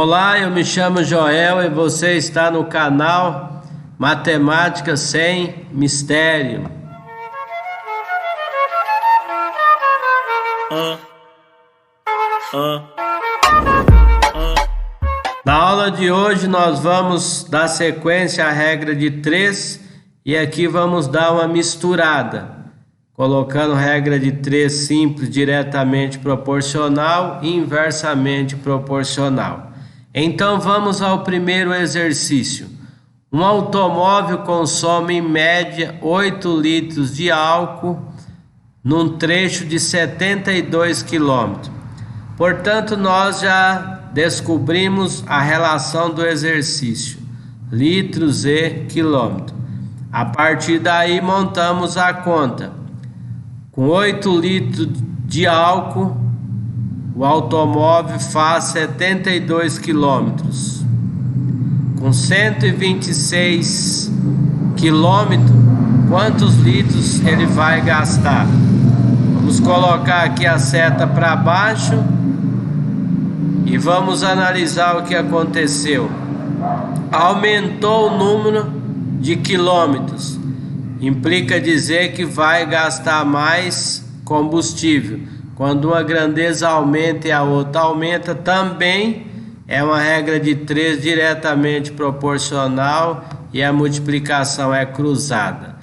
Olá, eu me chamo Joel e você está no canal Matemática Sem Mistério. Na aula de hoje nós vamos dar sequência à regra de 3 e aqui vamos dar uma misturada, colocando regra de 3 simples diretamente proporcional e inversamente proporcional. Então vamos ao primeiro exercício. Um automóvel consome em média 8 litros de álcool num trecho de 72 km. Portanto, nós já descobrimos a relação do exercício, litros e quilômetro. A partir daí montamos a conta. Com 8 litros de álcool, o automóvel faz 72 quilômetros. Com 126 quilômetros, quantos litros ele vai gastar? Vamos colocar aqui a seta para baixo e vamos analisar o que aconteceu. Aumentou o número de quilômetros, implica dizer que vai gastar mais combustível. Quando uma grandeza aumenta e a outra aumenta, também é uma regra de 3 diretamente proporcional e a multiplicação é cruzada.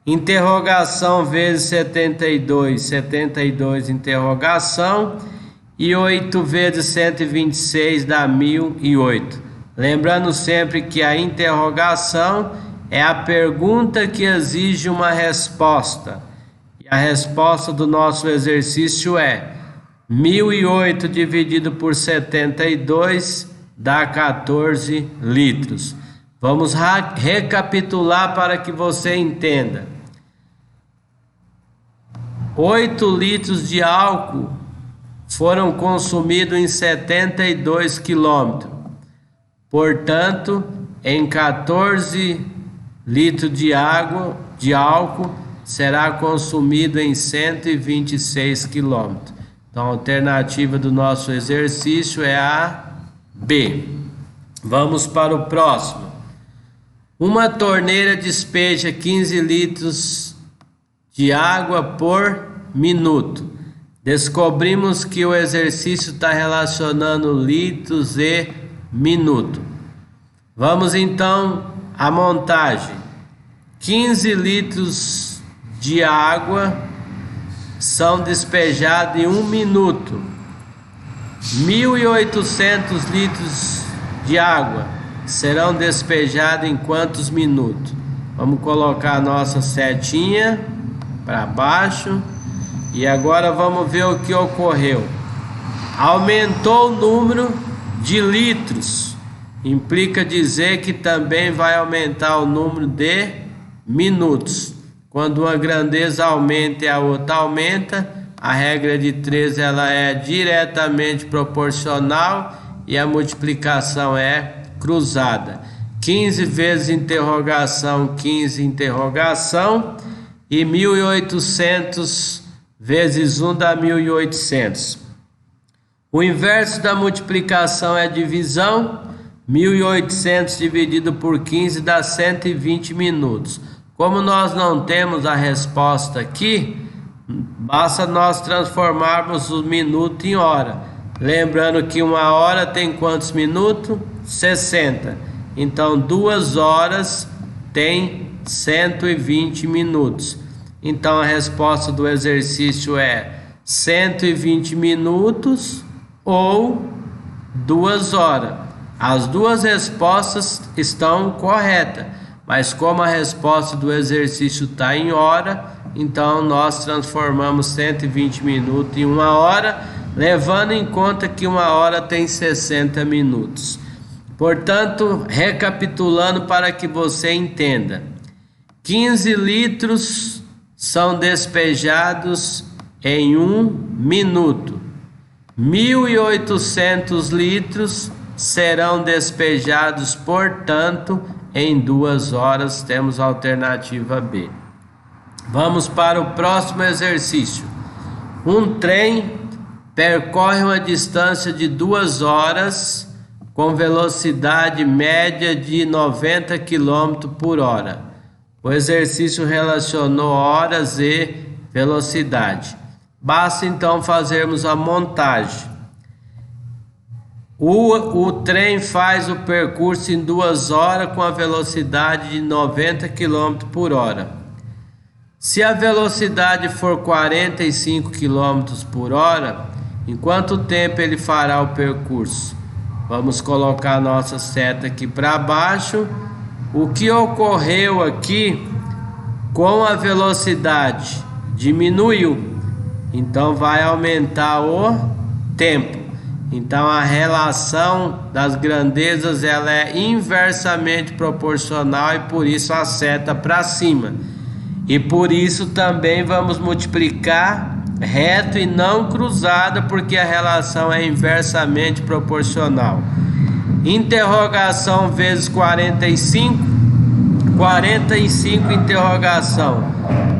Interrogação vezes 72, 72 interrogação, e 8 vezes 126 dá 1008. Lembrando sempre que a interrogação é a pergunta que exige uma resposta. E a resposta do nosso exercício é 1008 dividido por 72 dá 14 litros. Vamos recapitular para que você entenda. 8 litros de álcool foram consumidos em 72 quilômetros. Portanto, em 14 litros de álcool será consumido em 126 quilômetros. Então, a alternativa do nosso exercício é a B. Vamos para o próximo. Uma torneira despeja 15 litros de água por minuto. Descobrimos que o exercício está relacionando litros e minuto. Vamos então à montagem. 15 litros de água são despejados em 1 minuto. 1.800 litros de água serão despejados em quantos minutos? Vamos colocar a nossa setinha para baixo. E agora vamos ver o que ocorreu. Aumentou o número de litros. Implica dizer que também vai aumentar o número de minutos. Quando uma grandeza aumenta e a outra aumenta, a regra de 3 ela é diretamente proporcional e a multiplicação é cruzada. 15 vezes interrogação, 15 interrogação, e 1.800 vezes 1 dá 1.800. O inverso da multiplicação é divisão. 1.800 dividido por 15 dá 120 minutos. Como nós não temos a resposta aqui, basta nós transformarmos o minuto em hora. Lembrando que uma hora tem quantos minutos? 60. Então 2 horas tem 120 minutos. Então a resposta do exercício é 120 minutos ou 2 horas. As duas respostas estão corretas, mas como a resposta do exercício está em hora, então nós transformamos 120 minutos em 1 hora, levando em conta que 1 hora tem 60 minutos. Portanto, recapitulando para que você entenda, 15 litros são despejados em 1 minuto. 1.800 litros serão despejados, portanto, em 2 horas. Temos a alternativa B. Vamos para o próximo exercício. Um trem percorre uma distância de 2 horas com velocidade média de 90 km por hora. O exercício relacionou horas e velocidade. Basta então fazermos a montagem. O trem faz o percurso em 2 horas com a velocidade de 90 km por hora. Se a velocidade for 45 km por hora, em quanto tempo ele fará o percurso? Vamos colocar a nossa seta aqui para baixo. O que ocorreu aqui com a velocidade? Diminuiu. Então vai aumentar o tempo. Então a relação das grandezas ela é inversamente proporcional e por isso a seta para cima. E por isso também vamos multiplicar reto e não cruzado, porque a relação é inversamente proporcional. Interrogação vezes 45, 45 interrogação,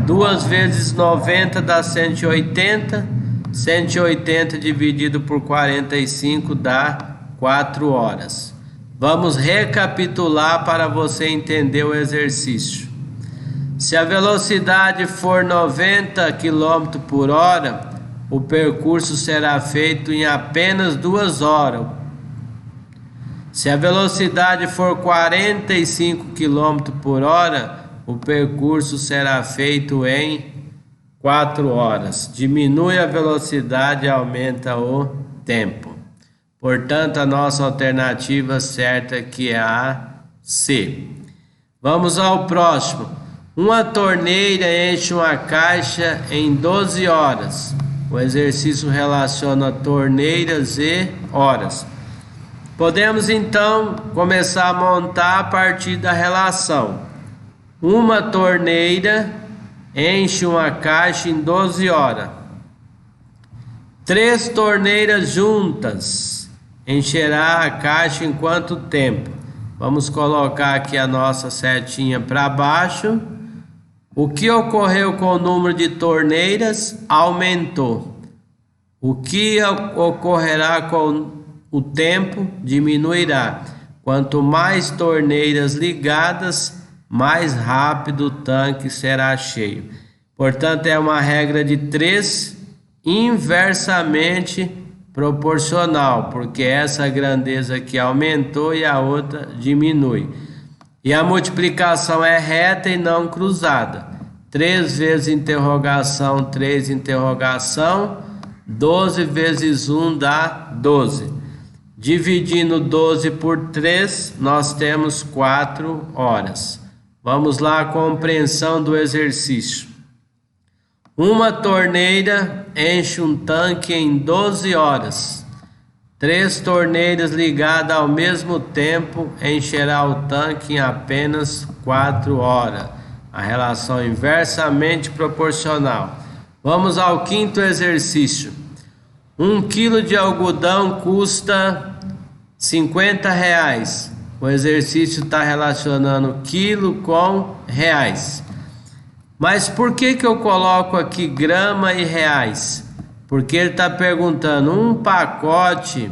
2 vezes 90 dá 180, 180 dividido por 45 dá 4 horas. Vamos recapitular para você entender o exercício. Se a velocidade for 90 km por hora, o percurso será feito em apenas 2 horas. Se a velocidade for 45 km por hora, o percurso será feito em 4 horas. Diminui a velocidade e aumenta o tempo. Portanto, a nossa alternativa certa aqui é a C. Vamos ao próximo. Uma torneira enche uma caixa em 12 horas. O exercício relaciona torneiras e horas. Podemos então começar a montar a partir da relação. Uma torneira enche uma caixa em 12 horas. 3 torneiras juntas encherá a caixa em quanto tempo? Vamos colocar aqui a nossa setinha para baixo. O que ocorreu com o número de torneiras? Aumentou. O que ocorrerá com o tempo? Diminuirá. Quanto mais torneiras ligadas, mais rápido o tanque será cheio. Portanto, é uma regra de 3 inversamente proporcional, porque essa grandeza aqui aumentou e a outra diminui. E a multiplicação é reta e não cruzada. 3 vezes interrogação, 3 interrogação, 12 vezes 1 dá 12. Dividindo 12 por 3, nós temos 4 horas. Vamos lá, a compreensão do exercício. Uma torneira enche um tanque em 12 horas. 3 torneiras ligadas ao mesmo tempo encherá o tanque em apenas 4 horas. A relação inversamente proporcional. Vamos ao quinto exercício. 1 quilo de algodão custa R$50. O exercício está relacionando quilo com reais. Mas por que eu coloco aqui grama e reais? Porque ele está perguntando, um pacote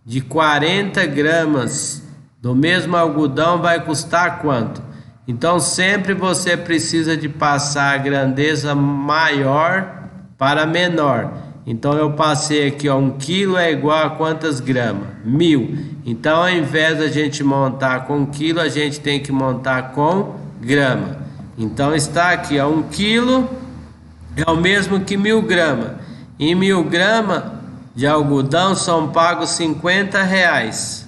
de 40 gramas do mesmo algodão vai custar quanto? Então sempre você precisa de passar a grandeza maior para menor. Então eu passei aqui, 1 quilo é igual a quantas gramas? 1000. Então ao invés da gente montar com quilo, a gente tem que montar com grama. Então está aqui, 1 quilo é o mesmo que 1000 gramas. Em 1000 gramas de algodão são pagos R$50.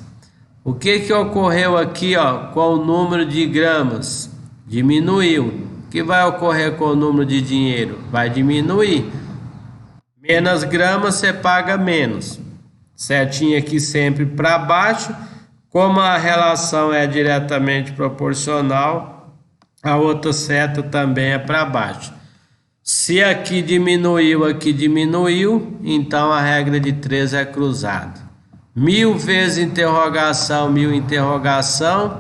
O que ocorreu aqui com o número de gramas? Diminuiu. O que vai ocorrer com o número de dinheiro? Vai diminuir. Menos gramas você paga menos. Setinha aqui sempre para baixo. Como a relação é diretamente proporcional, a outra seta também é para baixo. Se aqui diminuiu, então a regra de 3 é cruzada. 1000 vezes interrogação, 1000 interrogação,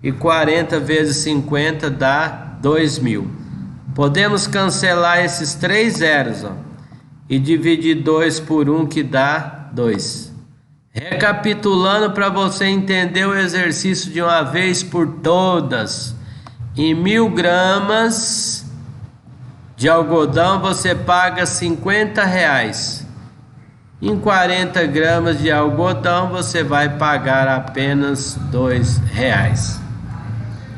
e 40 vezes 50 dá 2000. Podemos cancelar esses 3 zeros, e dividir 2 por 1 que dá 2. Recapitulando para você entender o exercício de uma vez por todas. Em 1.000 gramas de algodão você paga R$50. Em 40 gramas de algodão você vai pagar apenas R$2.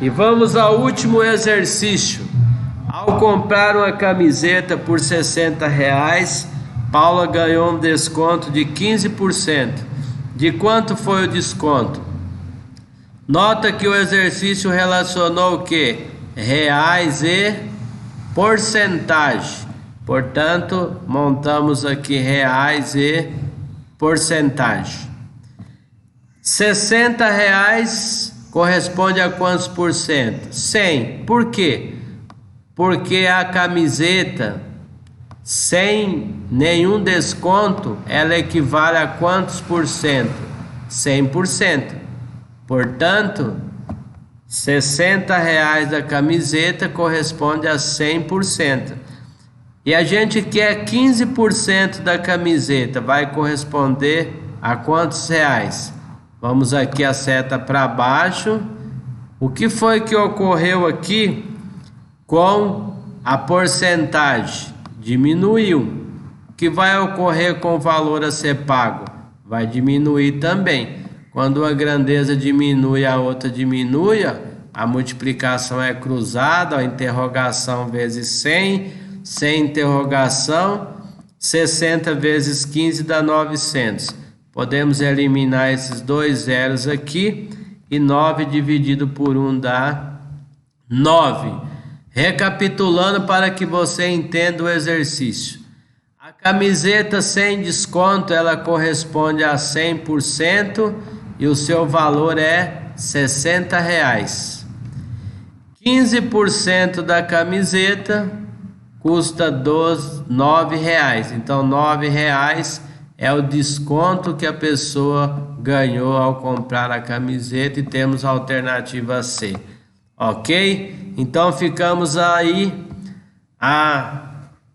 E vamos ao último exercício. Ao comprar uma camiseta por R$60, Paula ganhou um desconto de 15%. De quanto foi o desconto? Nota que o exercício relacionou o quê? Reais e porcentagem. Portanto, montamos aqui reais e porcentagem. R$60 corresponde a quantos por cento? 100. Por quê? Porque a camiseta sem nenhum desconto, ela equivale a quantos por cento? 100%. Portanto, R$60 da camiseta corresponde a 100%. E a gente quer 15% da camiseta, vai corresponder a quantos reais? Vamos aqui a seta para baixo. O que foi que ocorreu aqui com a porcentagem? Diminuiu. O que vai ocorrer com o valor a ser pago? Vai diminuir também. Quando a grandeza diminui, a outra diminui, a multiplicação é cruzada, a interrogação vezes 100, sem interrogação, 60 vezes 15 dá 900. Podemos eliminar esses dois zeros aqui e 9 dividido por 1 dá 9. Recapitulando para que você entenda o exercício. A camiseta sem desconto, ela corresponde a 100% e o seu valor é R$60. 15% da camiseta custa R$9. Então, R$9 é o desconto que a pessoa ganhou ao comprar a camiseta e temos a alternativa C. Ok? Então, ficamos aí a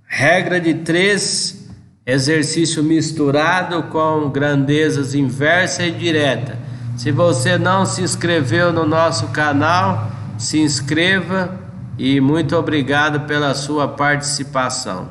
regra de 3, exercício misturado com grandezas inversa e direta. Se você não se inscreveu no nosso canal, se inscreva. E muito obrigado pela sua participação.